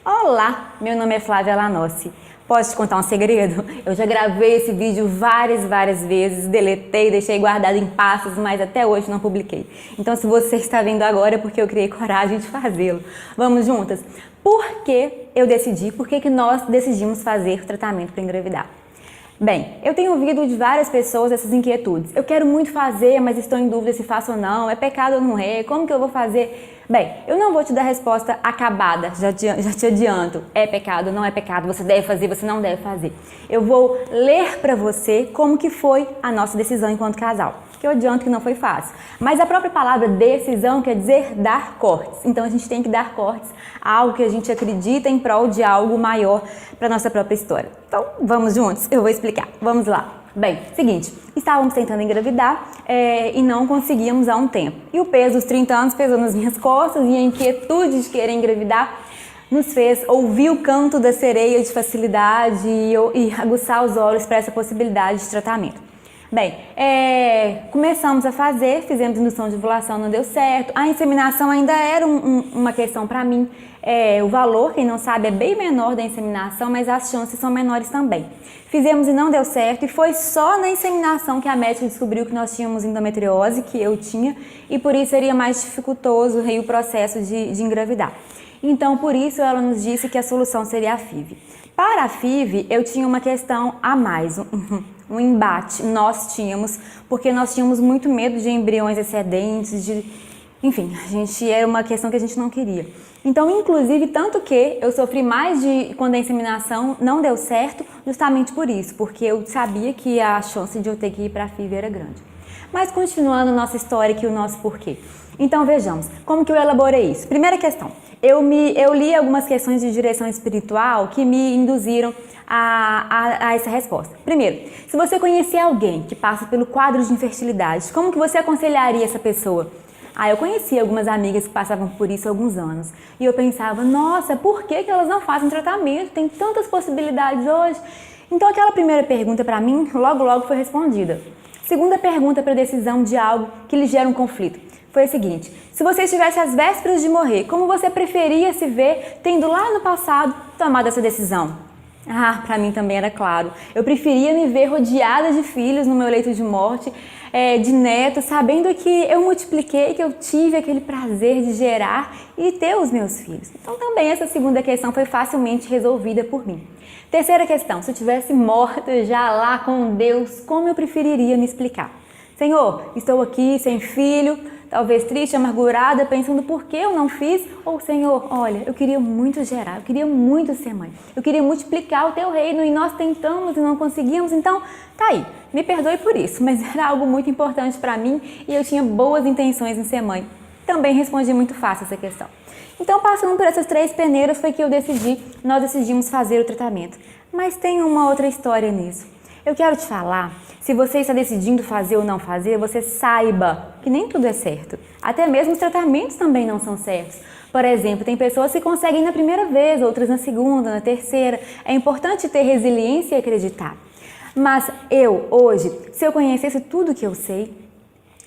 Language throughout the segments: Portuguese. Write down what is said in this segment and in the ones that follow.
Olá, meu nome é Flávia Lanossi. Posso te contar um segredo? Eu já gravei esse vídeo várias vezes, deletei, deixei guardado em pastas, mas até hoje não publiquei. Então se você está vendo agora é porque eu criei coragem de fazê-lo. Vamos juntas? Por que eu decidi, por que nós decidimos fazer o tratamento para engravidar? Bem, eu tenho ouvido de várias pessoas essas inquietudes. Eu quero muito fazer, mas estou em dúvida se faço ou não. É pecado ou não é? Como que eu vou fazer? Bem, eu não vou te dar resposta acabada, já te adianto. É pecado, não é pecado, você deve fazer, você não deve fazer. Eu vou ler para você como que foi a nossa decisão enquanto casal. Que eu adianto que não foi fácil. Mas a própria palavra decisão quer dizer dar cortes. Então a gente tem que dar cortes a algo que a gente acredita em prol de algo maior para nossa própria história. Então vamos juntos? Eu vou explicar. Vamos lá. Bem, seguinte, estávamos tentando engravidar e não conseguíamos há um tempo. E o peso dos 30 anos pesou nas minhas costas e a inquietude de querer engravidar nos fez ouvir o canto da sereia de facilidade e aguçar os olhos para essa possibilidade de tratamento. Bem, começamos a fazer, fizemos indução de ovulação, não deu certo. A inseminação ainda era uma questão para mim. O valor, quem não sabe, é bem menor da inseminação, mas as chances são menores também. Fizemos e não deu certo, e foi só na inseminação que a médica descobriu que nós tínhamos endometriose, que eu tinha, e por isso seria mais dificultoso o processo de engravidar. Então, por isso, ela nos disse que a solução seria a FIV. Para a FIV, eu tinha uma questão a mais, um embate. Nós tínhamos, porque nós tínhamos muito medo de embriões excedentes, enfim, era uma questão que a gente não queria. Então, inclusive, tanto que eu sofri mais quando a inseminação não deu certo, justamente por isso, porque eu sabia que a chance de eu ter que ir para a FIV era grande. Mas continuando nossa história e o nosso porquê. Então vejamos, como que eu elaborei isso? Primeira questão, eu li algumas questões de direção espiritual que me induziram a essa resposta. Primeiro, se você conhecer alguém que passa pelo quadro de infertilidade, como que você aconselharia essa pessoa? Eu conheci algumas amigas que passavam por isso há alguns anos e eu pensava, nossa, por que elas não fazem tratamento? Tem tantas possibilidades hoje. Então aquela primeira pergunta para mim logo foi respondida. Segunda pergunta para decisão de algo que lhe gera um conflito foi a seguinte: se você estivesse às vésperas de morrer, como você preferia se ver tendo lá no passado tomado essa decisão? Para mim também era claro. Eu preferia me ver rodeada de filhos no meu leito de morte, de netos, sabendo que eu multipliquei, que eu tive aquele prazer de gerar e ter os meus filhos. Então também essa segunda questão foi facilmente resolvida por mim. Terceira questão, se eu tivesse morta já lá com Deus, como eu preferiria me explicar? Senhor, estou aqui sem filho, talvez triste, amargurada, pensando por que eu não fiz. Ou Senhor, olha, eu queria muito gerar, eu queria muito ser mãe, eu queria multiplicar o teu reino e nós tentamos e não conseguimos, então tá aí, me perdoe por isso, mas era algo muito importante para mim e eu tinha boas intenções em ser mãe. Também respondi muito fácil essa questão. Então, passando por essas três peneiras foi que nós decidimos fazer o tratamento. Mas tem uma outra história nisso. Eu quero te falar, se você está decidindo fazer ou não fazer, você saiba que nem tudo é certo. Até mesmo os tratamentos também não são certos. Por exemplo, tem pessoas que conseguem na primeira vez, outras na segunda, na terceira. É importante ter resiliência e acreditar. Mas hoje, se eu conhecesse tudo que eu sei,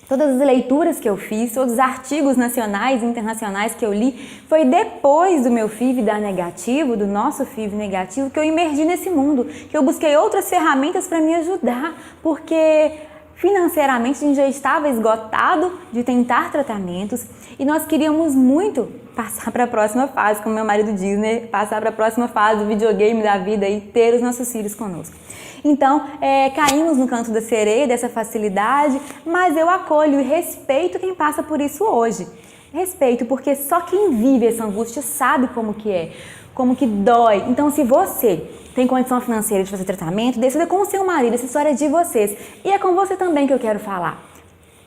todas as leituras que eu fiz, todos os artigos nacionais e internacionais que eu li, foi depois do meu FIV dar negativo, do nosso FIV negativo, que eu emergi nesse mundo, que eu busquei outras ferramentas para me ajudar, porque financeiramente a gente já estava esgotado de tentar tratamentos e nós queríamos muito passar para a próxima fase, como meu marido diz, né? Passar para a próxima fase do videogame da vida e ter os nossos filhos conosco. Então, caímos no canto da sereia, dessa facilidade, mas eu acolho e respeito quem passa por isso hoje. Respeito, porque só quem vive essa angústia sabe como que é, como que dói. Então, se você tem condição financeira de fazer tratamento, decida com o seu marido, essa história é de vocês. E é com você também que eu quero falar.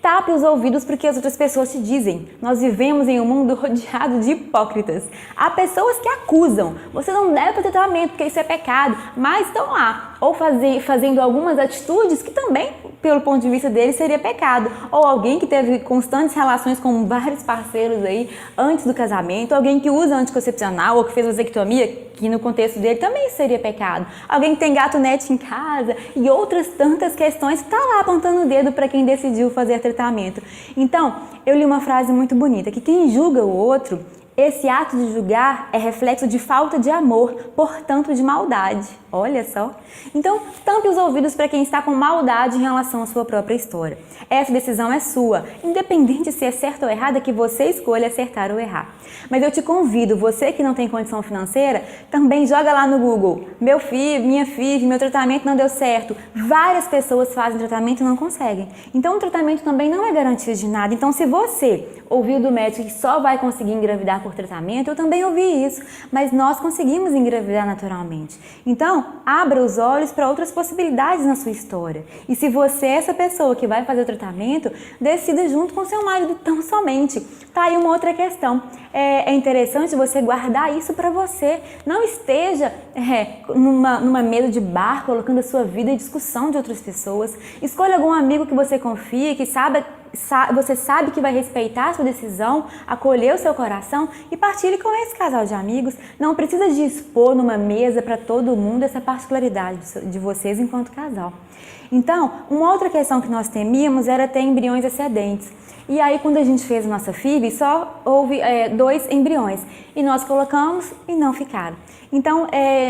Tape os ouvidos porque as outras pessoas te dizem. Nós vivemos em um mundo rodeado de hipócritas. Há pessoas que acusam. Você não deve fazer tratamento porque isso é pecado, mas estão lá. Ou fazendo algumas atitudes que também, pelo ponto de vista deles, seria pecado. Ou alguém que teve constantes relações com vários parceiros aí antes do casamento. Alguém que usa anticoncepcional ou que fez vasectomia, que no contexto dele também seria pecado. Alguém que tem gatunete em casa e outras tantas questões que está lá apontando o dedo para quem decidiu fazer tratamento. Então, eu li uma frase muito bonita, que quem julga o outro, Esse ato de julgar é reflexo de falta de amor, portanto de maldade. Olha só. Então, tampe os ouvidos para quem está com maldade em relação à sua própria história. Essa decisão é sua, independente se é certo ou errado, é que você escolha acertar ou errar. Mas eu te convido, você que não tem condição financeira, também joga lá no Google. Meu filho, minha filha, meu tratamento não deu certo. Várias pessoas fazem tratamento e não conseguem. Então, o tratamento também não é garantia de nada. Então, se você ouviu do médico que só vai conseguir engravidar por tratamento, eu também ouvi isso. Mas nós conseguimos engravidar naturalmente. Então, abra os olhos para outras possibilidades na sua história. E se você é essa pessoa que vai fazer o tratamento, decida junto com seu marido tão somente. Tá aí uma outra questão. É interessante você guardar isso para você. Não esteja numa mesa de bar colocando a sua vida em discussão de outras pessoas. Escolha algum amigo que você confie, que você sabe que vai respeitar a sua decisão, acolher o seu coração e partilhe com esse casal de amigos. Não precisa de expor numa mesa para todo mundo essa particularidade de vocês enquanto casal. Então, uma outra questão que nós temíamos era ter embriões excedentes. E aí, quando a gente fez a nossa FIV, só houve 2 embriões. E nós colocamos e não ficaram. Então,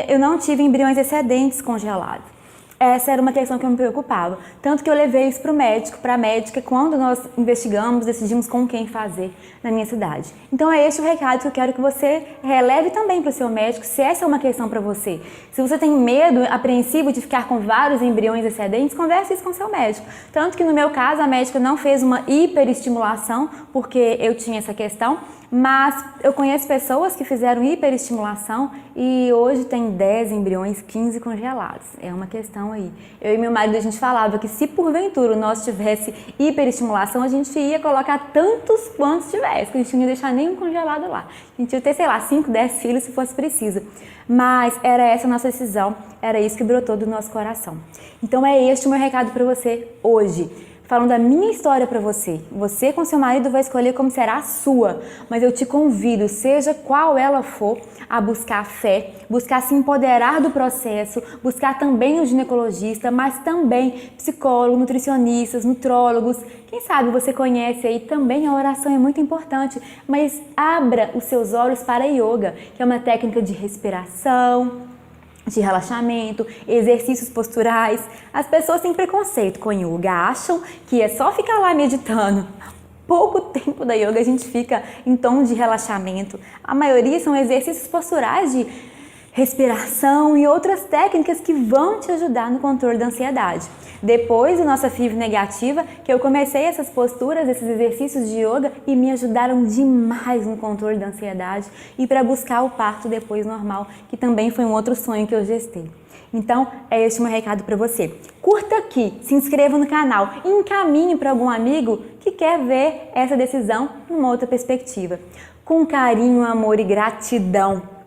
eu não tive embriões excedentes congelados. Essa era uma questão que eu me preocupava. Tanto que eu levei isso para o médico, para a médica, quando nós investigamos, decidimos com quem fazer na minha cidade. Então é este o recado que eu quero que você releve também para o seu médico, se essa é uma questão para você. Se você tem medo, apreensivo de ficar com vários embriões excedentes, converse isso com seu médico. Tanto que no meu caso, a médica não fez uma hiperestimulação, porque eu tinha essa questão, mas eu conheço pessoas que fizeram hiperestimulação e hoje tem 10 embriões, 15 congelados. É uma questão aí. Eu e meu marido, a gente falava que se porventura nós tivesse hiperestimulação, a gente ia colocar tantos quantos tivesse, que a gente não ia deixar nenhum congelado lá. A gente ia ter, sei lá, 5, 10 filhos se fosse preciso. Mas era essa a nossa decisão, era isso que brotou do nosso coração. Então é este o meu recado para você hoje. Falando da minha história para você. Você com seu marido vai escolher como será a sua, mas eu te convido, seja qual ela for, a buscar fé, buscar se empoderar do processo, buscar também o ginecologista, mas também psicólogo, nutricionistas, nutrólogos. Quem sabe você conhece aí também, a oração é muito importante, mas abra os seus olhos para a yoga, que é uma técnica de respiração, de relaxamento, exercícios posturais. As pessoas têm preconceito com yoga, acham que é só ficar lá meditando. Pouco tempo da yoga a gente fica em tom de relaxamento. A maioria são exercícios posturais de respiração e outras técnicas que vão te ajudar no controle da ansiedade. Depois da nossa FIV negativa, que eu comecei essas posturas, esses exercícios de yoga e me ajudaram demais no controle da ansiedade e para buscar o parto depois normal, que também foi um outro sonho que eu gestei. Então, é este o meu recado para você. Curta aqui, se inscreva no canal e encaminhe para algum amigo que quer ver essa decisão numa outra perspectiva. Com carinho, amor e gratidão.